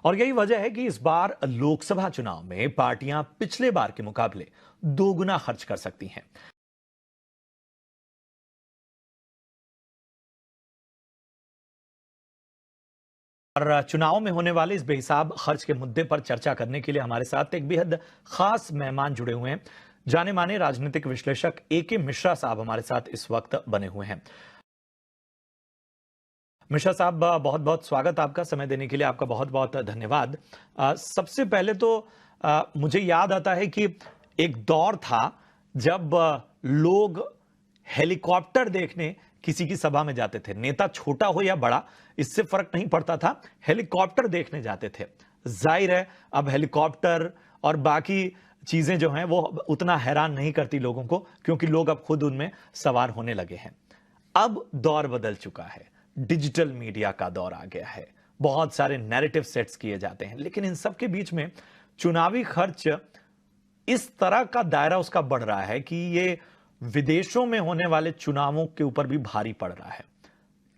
और यही वजह है कि इस बार लोकसभा चुनाव में पार्टियां पिछले बार के मुकाबले दोगुना खर्च कर सकती हैं। और चुनाव में होने वाले इस बेहिसाब खर्च के मुद्दे पर चर्चा करने के लिए हमारे साथ एक बेहद खास मेहमान जुड़े हुए हैं। जाने माने राजनीतिक विश्लेषक ए.के. मिश्रा साहब हमारे साथ इस वक्त बने हुए हैं। मिश्रा साहब, बहुत बहुत स्वागत आपका। समय देने के लिए आपका बहुत बहुत धन्यवाद। सबसे पहले तो मुझे याद आता है कि एक दौर था जब लोग हेलीकॉप्टर देखने किसी की सभा में जाते थे। नेता छोटा हो या बड़ा, इससे फर्क नहीं पड़ता था, हेलीकॉप्टर देखने जाते थे। जाहिर है अब हेलीकॉप्टर और बाकी चीजें जो हैं वो उतना हैरान नहीं करती लोगों को, क्योंकि लोग अब खुद उनमें सवार होने लगे हैं। अब दौर बदल चुका है, डिजिटल मीडिया का दौर आ गया है, बहुत सारे नैरेटिव सेट्स किए जाते हैं, लेकिन इन सब के बीच में चुनावी खर्च इस तरह का दायरा उसका बढ़ रहा है कि ये विदेशों में होने वाले चुनावों के ऊपर भी भारी पड़ रहा है।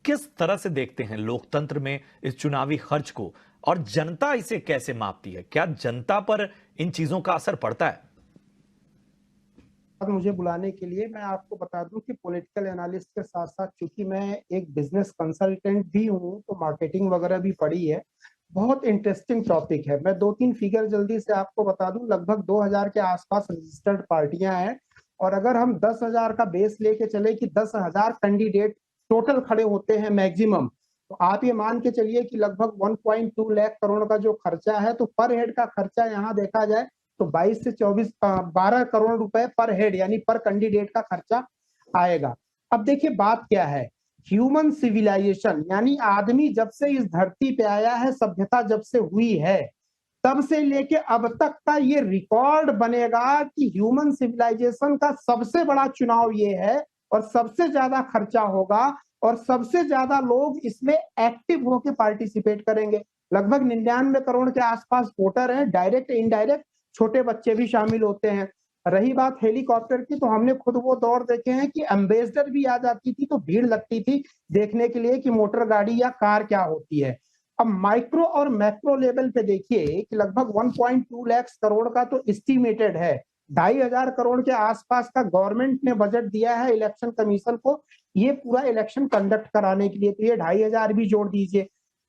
किस तरह से देखते हैं लोकतंत्र में इस चुनावी खर्च को, और जनता इसे कैसे मापती है? क्या जनता पर इन चीजों का असर पड़ता है? मुझे बुलाने के लिए मैं आपको बता दूं कि पॉलिटिकल एनालिस्ट के साथ साथ, चूंकि मैं एक बिजनेस कंसल्टेंट भी हूं, तो मार्केटिंग वगैरह भी पढ़ी है। बहुत इंटरेस्टिंग टॉपिक है। मैं 2-3 फिगर जल्दी से आपको बता दूं। लगभग 2000 के आसपास रजिस्टर्ड पार्टियां हैं, और अगर हम 10,000 का बेस लेके चले कि 10,000 कैंडिडेट टोटल खड़े होते हैं मैक्सिमम, तो आप ये मान के चलिए कि लगभग 1.2 लाख करोड़ का जो खर्चा है, तो पर हेड का खर्चा यहाँ देखा जाए तो 22 से 12 करोड़ रुपए पर हेड, यानी पर कैंडिडेट का खर्चा आएगा। अब देखिए बात क्या है, ह्यूमन सिविलाइजेशन, यानी आदमी जब से इस धरती पे आया है, सभ्यता जब से हुई है, तब से लेके अब तक का ये रिकॉर्ड बनेगा कि ह्यूमन सिविलाइजेशन का सबसे बड़ा चुनाव ये है, और सबसे ज्यादा खर्चा होगा, और सबसे ज्यादा लोग इसमें एक्टिव होकर पार्टिसिपेट करेंगे। लगभग 99 करोड़ के आसपास वोटर हैं, डायरेक्ट इनडायरेक्ट, छोटे बच्चे भी शामिल होते हैं। रही बात हेलीकॉप्टर की, तो हमने खुद वो दौर देखे हैं कि एम्बेसडर भी आ जाती थी तो भीड़ लगती थी देखने के लिए कि मोटर गाड़ी या कार क्या होती है। अब माइक्रो और मैक्रो लेवल पे देखिए कि लगभग 1.2 लाख करोड़ का तो एस्टिमेटेड है, 2,500 करोड़ के आसपास का गवर्नमेंट ने बजट दिया है इलेक्शन कमीशन को ये पूरा इलेक्शन कंडक्ट कराने के लिए, तो ये 2,500 भी जोड़ दीजिए।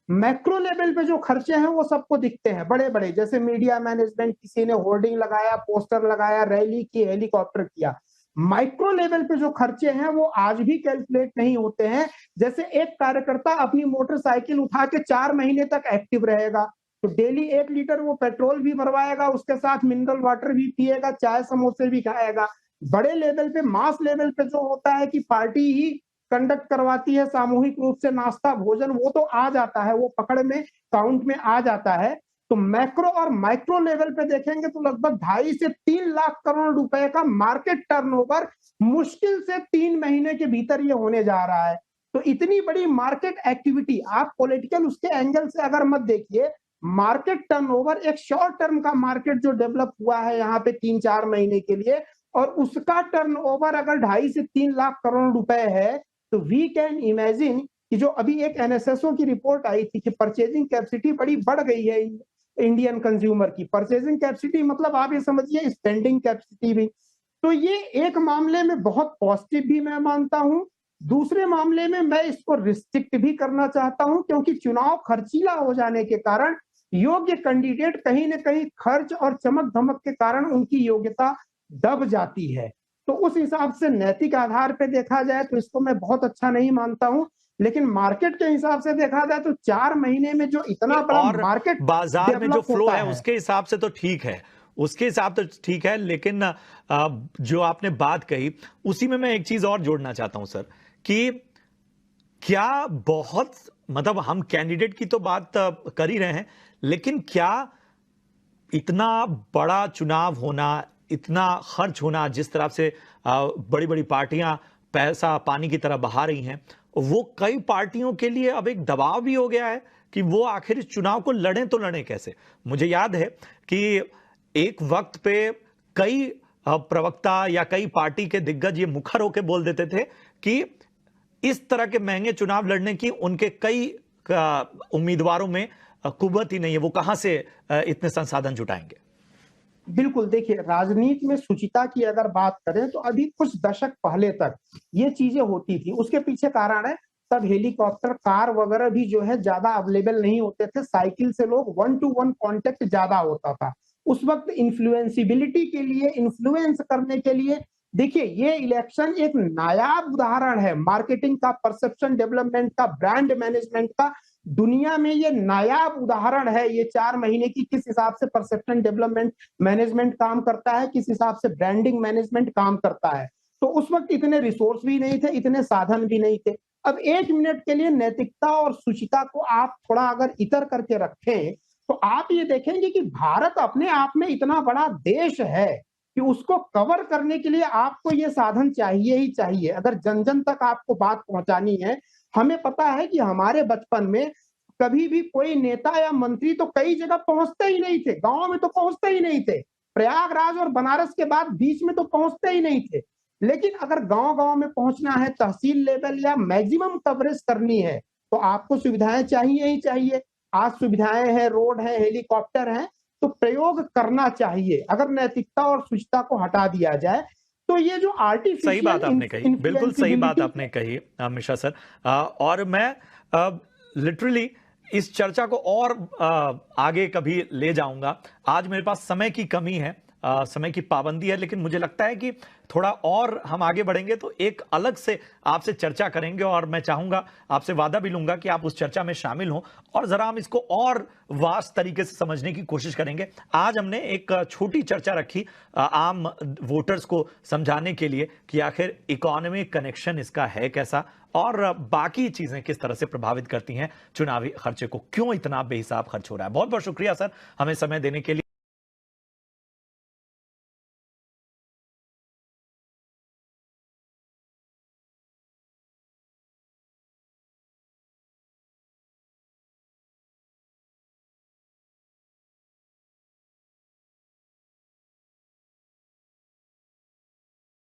मैक्रो लेवल पे जो खर्चे हैं वो सबको दिखते हैं, बड़े बड़े, जैसे मीडिया मैनेजमेंट, किसी ने होर्डिंग लगाया, पोस्टर लगाया, रैली की, हेलीकॉप्टर किया। माइक्रो लेवल पे जो खर्चे हैं वो आज भी कैलकुलेट नहीं होते हैं। जैसे एक कार्यकर्ता अपनी मोटरसाइकिल उठा के 4 महीने तक एक्टिव रहेगा, तो डेली 1 लीटर वो पेट्रोल भी भरवाएगा, उसके साथ मिनरल वाटर भी पिएगा, चाय समोसे भी खाएगा। बड़े लेवल पे, मास लेवल पे जो होता है कि पार्टी ही कंडक्ट करवाती है सामूहिक रूप से नाश्ता भोजन, वो तो आ जाता है, वो पकड़ में, काउंट में आ जाता है। तो मैक्रो और माइक्रो लेवल पे देखेंगे तो लगभग 2.5 से 3 लाख करोड़ रुपए का मार्केट टर्नओवर मुश्किल से 3 महीने के भीतर ये होने जा रहा है। तो इतनी बड़ी मार्केट एक्टिविटी, आप पॉलिटिकल उसके एंगल से अगर मत देखिए, मार्केट टर्नओवर एक शॉर्ट टर्म का मार्केट जो डेवलप हुआ है यहाँ पे 3-4 महीने के लिए, और उसका टर्नओवर अगर 2.5 से 3 लाख करोड़ रुपए है, तो वी कैन इमेजिन कि जो अभी एक एनएसएसओ की रिपोर्ट आई थी कि परचेजिंग कैपेसिटी बड़ी बढ़ गई है इंडियन कंज्यूमर की। परचेजिंग कैपेसिटी मतलब आप ये समझिए स्पेंडिंग कैपेसिटी भी। तो ये एक मामले में बहुत पॉजिटिव भी मैं मानता हूं, दूसरे मामले में मैं इसको रिस्ट्रिक्ट भी करना चाहता हूं, क्योंकि चुनाव खर्चीला हो जाने के कारण योग्य कैंडिडेट कहीं ना कहीं खर्च और चमक धमक के कारण उनकी योग्यता दब जाती है। तो उस हिसाब से नैतिक आधार पे देखा जाए तो इसको मैं बहुत अच्छा नहीं मानता हूं, लेकिन मार्केट के हिसाब से देखा जाए तो 4 महीने में जो इतना बड़ा और मार्केट बाजार में जो फ्लो है है, उसके हिसाब से तो ठीक है, उसके हिसाब से ठीक है, लेकिन जो आपने बात कही उसी में मैं एक चीज और जोड़ना चाहता हूं सर, कि क्या बहुत, मतलब हम कैंडिडेट की तो बात कर ही रहे हैं, लेकिन क्या इतना बड़ा चुनाव होना, इतना खर्च होना, जिस तरह से बड़ी बड़ी पार्टियां पैसा पानी की तरह बहा रही हैं, वो कई पार्टियों के लिए अब एक दबाव भी हो गया है कि वो आखिर इस चुनाव को लड़ें तो लड़ें कैसे। मुझे याद है कि एक वक्त पे कई प्रवक्ता या कई पार्टी के दिग्गज ये मुखर होकर बोल देते थे कि इस तरह के महंगे चुनाव लड़ने की उनके कई उम्मीदवारों में कुवत ही नहीं है, वो कहां से इतने संसाधन जुटाएंगे? बिल्कुल, देखिए राजनीति में शुचिता की अगर बात करें तो अभी कुछ दशक पहले तक ये चीजें होती थी। उसके पीछे कारण है, तब हेलीकॉप्टर, कार वगैरह भी जो है ज्यादा अवेलेबल नहीं होते थे। साइकिल से लोग 1 टू 1 कांटेक्ट ज्यादा होता था। उस वक्त इन्फ्लुएंसिबिलिटी के लिए, इन्फ्लुएंस करने के लिए, देखिए ये इलेक्शन एक नायाब उदाहरण है मार्केटिंग का, परसेप्शन डेवलपमेंट का, ब्रांड मैनेजमेंट का। दुनिया में ये नायाब उदाहरण है ये 4 महीने की, किस हिसाब से परसेप्शन डेवलपमेंट मैनेजमेंट काम करता है, किस हिसाब से ब्रांडिंग मैनेजमेंट काम करता है। तो उस वक्त इतने रिसोर्स भी नहीं थे, इतने साधन भी नहीं थे। अब 1 मिनट के लिए नैतिकता और शुचिता को आप थोड़ा अगर इतर करके रखें तो आप ये देखेंगे कि भारत अपने आप में इतना बड़ा देश है कि उसको कवर करने के लिए आपको ये साधन चाहिए ही चाहिए। अगर जन जन तक आपको बात पहुंचानी है, हमें पता है कि हमारे बचपन में कभी भी कोई नेता या मंत्री तो कई जगह पहुंचते ही नहीं थे, गांव में तो पहुंचते ही नहीं थे, प्रयागराज और बनारस के बाद बीच में तो पहुंचते ही नहीं थे। लेकिन अगर गांव गांव में पहुंचना है, तहसील लेवल या मैक्सिमम कवरेज करनी है, तो आपको सुविधाएं चाहिए ही चाहिए। आज सुविधाएं हैं, रोड है, हेलीकॉप्टर है, तो प्रयोग करना चाहिए। अगर नैतिकता और शुचिता को हटा दिया जाए तो ये जो आर्टिफिशियल सही बात आपने कही, बिल्कुल सही बात आपने कही मिश्रा सर। और मैं लिटरली इस चर्चा को और आगे कभी ले जाऊंगा। आज मेरे पास समय की कमी है, समय की पाबंदी है, लेकिन मुझे लगता है कि थोड़ा और हम आगे बढ़ेंगे तो एक अलग से आपसे चर्चा करेंगे, और मैं चाहूंगा, आपसे वादा भी लूंगा कि आप उस चर्चा में शामिल हों और जरा हम इसको और वास्ट तरीके से समझने की कोशिश करेंगे। आज हमने एक छोटी चर्चा रखी आम वोटर्स को समझाने के लिए कि आखिर इकोनॉमिक कनेक्शन इसका है कैसा, और बाकी चीजें किस तरह से प्रभावित करती हैं चुनावी खर्चे को, क्यों इतना बेहिसाब खर्च हो रहा है। बहुत बहुत शुक्रिया सर हमें समय देने के लिए।